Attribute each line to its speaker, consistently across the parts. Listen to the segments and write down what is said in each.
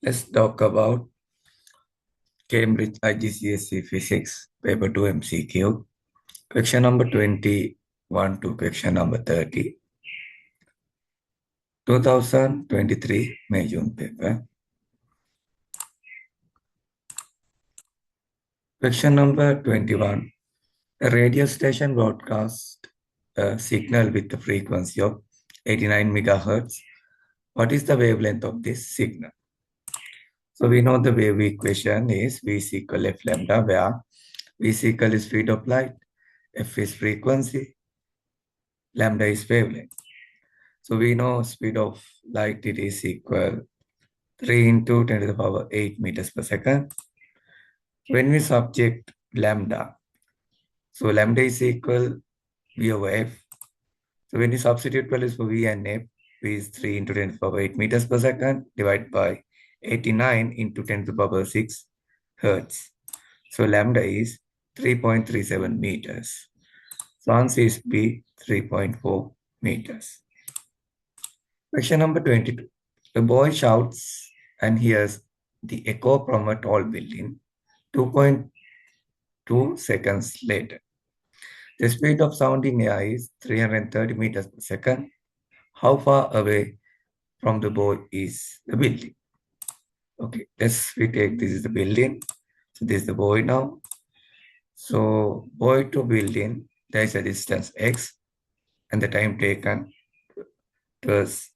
Speaker 1: Let's talk about Cambridge IGCSE Physics, Paper 2 MCQ, question number 21 to question number 30, 2023 May-June paper. Question number 21. A radio station broadcasts a signal with a frequency of 89 megahertz. What is the wavelength of this signal? So we know the wave equation is V is equal F lambda, where V is equal is speed of light, F is frequency, lambda is wavelength. So we know speed of light, it is equal 3 into 10 to the power 8 meters per second. When we subject lambda, so lambda is equal V over F. So when you substitute values for V and F, V is 3 into 10 to the power 8 meters per second divided by 89 into 10 to the power 6 hertz. So lambda is 3.37 meters. So answer is B, 3.4 meters. Question number 22. The boy shouts and hears the echo from a tall building 2.2 seconds later. The speed of sound in air is 330 meters per second. How far away from the boy is the building? Okay, we take this is the building. So this is the boy now. So boy to building, there is a distance x and the time taken towards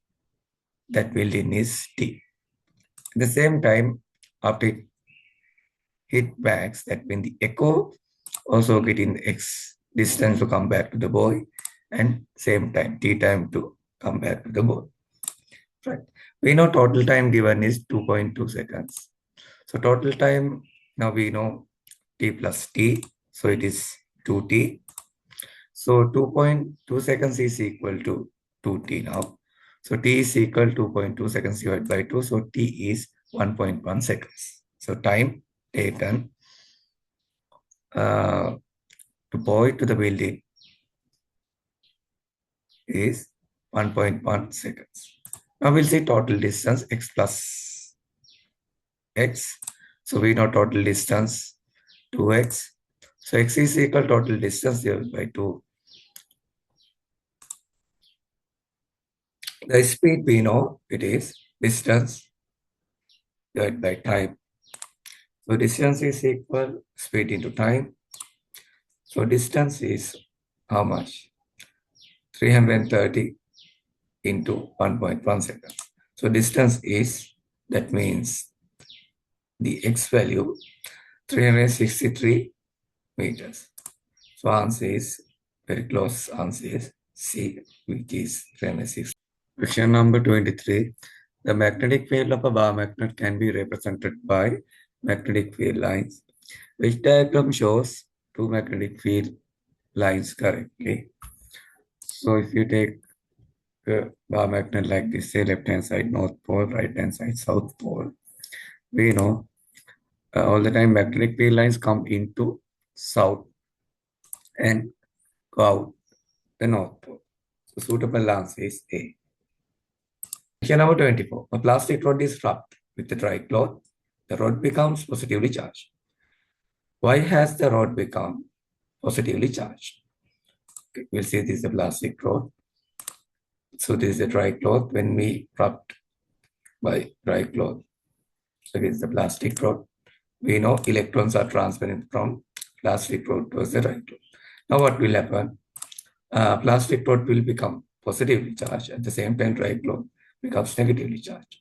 Speaker 1: that building is t. At the same time, after it hit backs, that means the echo also getting x distance to come back to the boy and same time, t time to come back to the boy. Right. We know total time given is 2.2 seconds. So total time, now we know t plus t. So it is 2t. So 2.2 seconds is equal to 2t now. So t is equal to 2.2 seconds divided by 2. So t is 1.1 seconds. So time taken to boy to the building is 1.1 seconds. Now we'll see total distance x plus x. So we know total distance 2x. So x is equal total distance divided by 2. The speed we know it is distance divided by time. So distance is equal speed into time. So distance is how much? 330 into 1.1 seconds. So distance is, that means the x value 363 meters. So answer is very close. Answer is C, which is 360. Question number 23. The magnetic field of a bar magnet can be represented by magnetic field lines. Which diagram shows two magnetic field lines correctly? So if you take a bar magnet like this, say left hand side north pole, right hand side south pole, we know all the time magnetic field lines come into south and go out the north pole. So suitable answer is A. Question number 24. A plastic rod is rubbed with the dry cloth. The rod becomes positively charged. Why has the rod become positively charged? Okay, we'll say this is a plastic rod. So this is a dry cloth. When we rubbed by dry cloth, so this is the plastic rod. We know electrons are transferring from plastic rod towards the dry cloth. Now what will happen? Plastic rod will become positively charged. At the same time, dry cloth becomes negatively charged.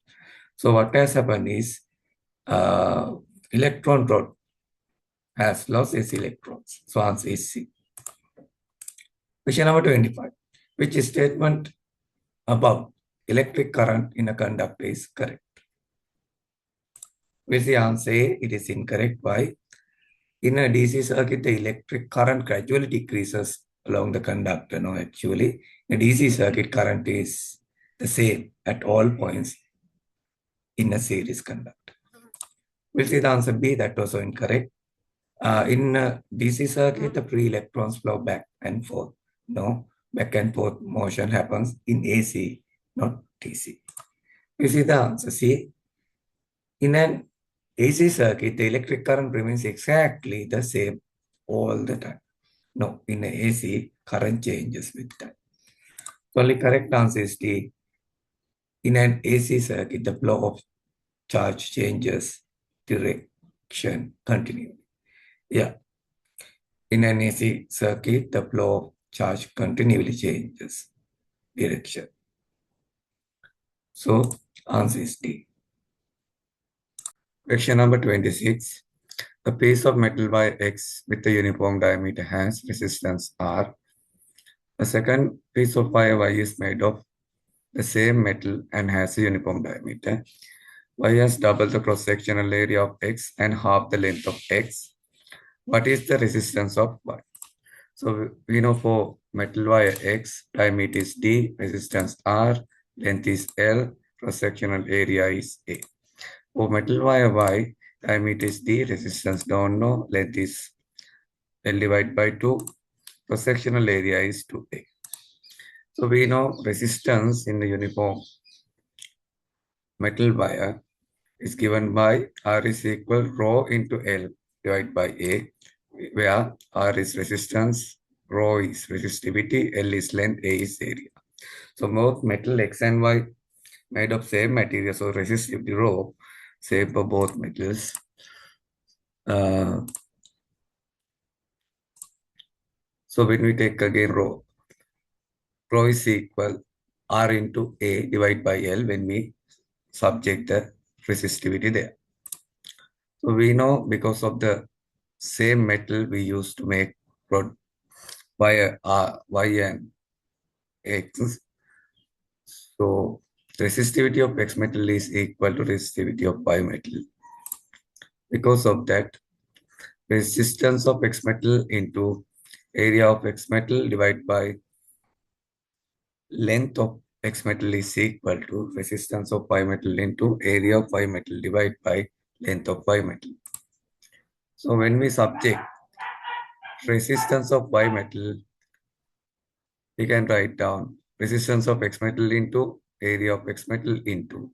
Speaker 1: So what has happened is electron rod has lost its electrons. So answer is C. Question number 25. Which statement about electric current in a conductor is correct? We'll see answer A. It is incorrect. Why? In a DC circuit, the electric current gradually decreases along the conductor. No, actually, in a DC circuit, current is the same at all points in a series conductor. We'll see the answer B. That was also incorrect. In a DC circuit, the free electrons flow back and forth. No, back and forth motion happens in AC, not DC. We see the answer C. In an AC circuit, the electric current remains exactly the same all the time. No, in an AC, current changes with time. The only correct answer is D. In an AC circuit, the flow of charge changes direction continually. Yeah, in an AC circuit, the flow of charge continually changes direction. So, answer is D. Question number 26. A piece of metal by X with a uniform diameter has resistance R. A second piece of wire Y is made of the same metal and has a uniform diameter. Y has double the cross-sectional area of X and half the length of X. What is the resistance of Y? So we know for metal wire X, diameter is D, resistance R, length is L, cross-sectional area is A. For metal wire Y, diameter is D, resistance don't know, length is L divided by 2, cross-sectional area is 2A. So we know resistance in the uniform metal wire is given by R is equal rho into L divided by A, where R is resistance, rho is resistivity, L is length, A is area. So both metal X and Y made of same material, so resistivity rho, same for both metals. So when we take again rho is equal R into A divided by L when we subject the resistivity there. So we know because of the same metal we used to make rod wire R, Y and X. So resistivity of X metal is equal to resistivity of Y metal. Because of that, resistance of X metal into area of X metal divided by length of X metal is equal to resistance of Y metal into area of Y metal divided by length of Y metal. So when we subject resistance of Y metal, we can write down resistance of X metal into area of X metal into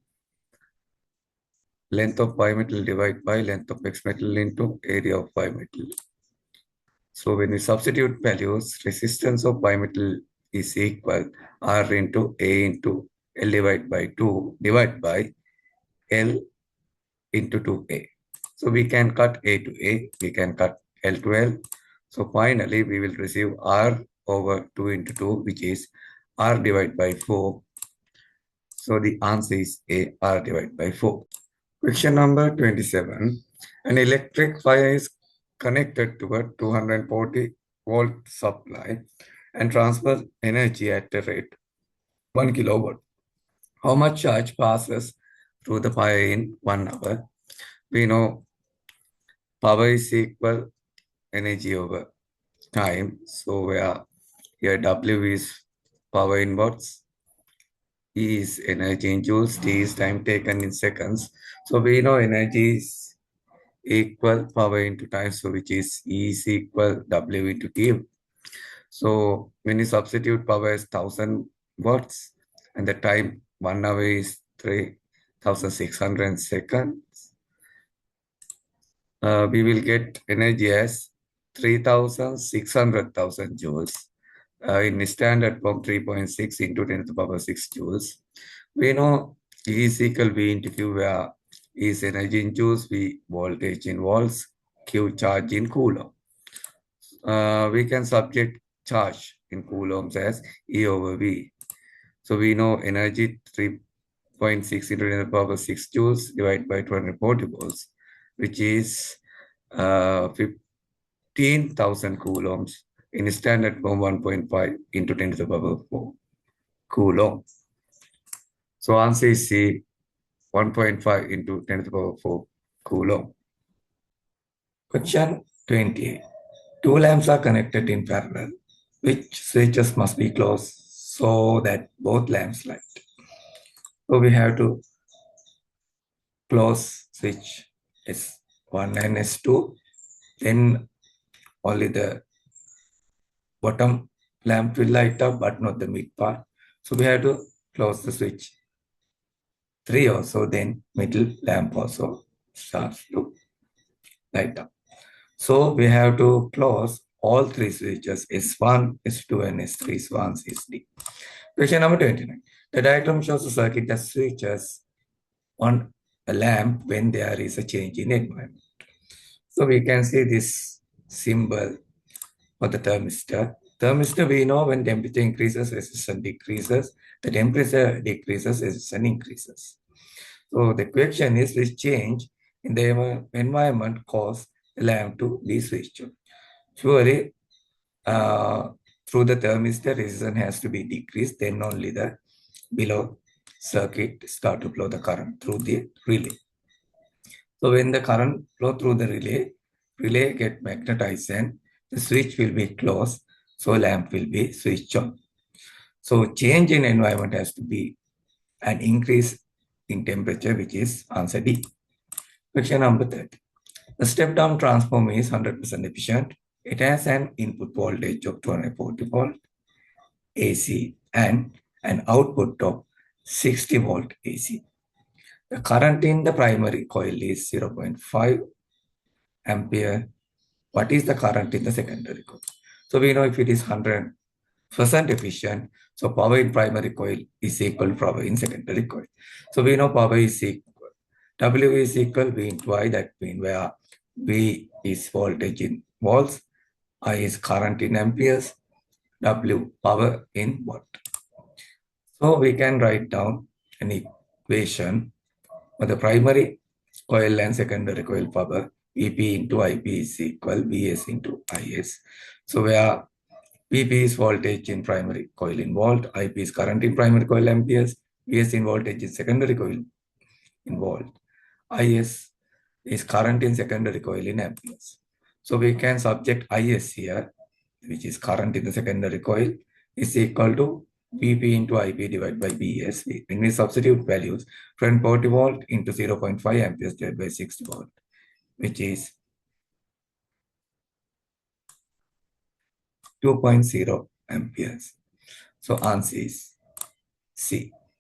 Speaker 1: length of Y metal divided by length of X metal into area of Y metal. So when we substitute values, resistance of Y metal is equal R into A into L divided by 2 divided by L into 2A. So we can cut A to A, we can cut L to L. So finally we will receive R over 2 into 2, which is R divided by 4. So the answer is A, R divided by 4. Question number 27. An electric wire is connected to a 240 volt supply and transfers energy at a rate 1 kilowatt. How much charge passes through the wire in 1 hour? We know power is equal energy over time. So where here W is power in watts, E is energy in joules, T is time taken in seconds. So we know energy is equal power into time, so which is E is equal W into T. So when you substitute power as 1000 watts and the time 1 hour is 3600 seconds, we will get energy as 3600,000 joules. In standard form 3.6 into 10 to the power 6 joules. We know E is equal V into Q, where E is energy in joules, V voltage in volts, Q charge in coulomb. We can subject charge in coulombs as E over V. So we know energy 3.6 into 10 to the power 6 joules divided by 240 volts, which is 15,000 coulombs. In standard form 1.5 into 10 to the power 4 coulomb. So answer is C, 1.5 into 10 to the power 4 coulomb. Question 28. Two lamps are connected in parallel. Which switches must be closed so that both lamps light? So we have to close switch S1 and S2. Then only the bottom lamp will light up, but not the mid part. So we have to close the switch. 3 also, then middle lamp also starts to light up. So we have to close all three switches S1, S2, and S3, S1, SD. Question number 29. The diagram shows a circuit that switches on a lamp when there is a change in environment. So we can see this symbol for the thermistor. Thermistor, we know when temperature increases, resistance decreases. The temperature decreases, resistance increases. So the question is, which change in the environment cause the lamp to be switched on? Surely, through the thermistor, resistance has to be decreased, then only the below circuit start to flow the current through the relay. So when the current flow through the relay get magnetized and the switch will be closed, so lamp will be switched on. So change in environment has to be an increase in temperature, which is answer D. Question number 30. The step-down transformer is 100% efficient. It has an input voltage of 240 volt AC and an output of 60 volt AC. The current in the primary coil is 0.5 ampere. What is the current in the secondary coil? So we know if it is 100% efficient, so power in primary coil is equal to power in secondary coil. So we know power is equal. W is equal V into I, that means where V is voltage in volts, I is current in amperes, W power in watt. So we can write down an equation for the primary coil and secondary coil power. Vp into Ip is equal Vs into Is. So where Vp is voltage in primary coil in volt, Ip is current in primary coil amperes, Vs in voltage in secondary coil in volt, Is is current in secondary coil in amperes. So we can subject Is here, which is current in the secondary coil, is equal to Vp into Ip divided by Vs. When we substitute values, 240 volt into 0.5 amperes divided by 60 volt, which is 2.0 amperes. So answer is C.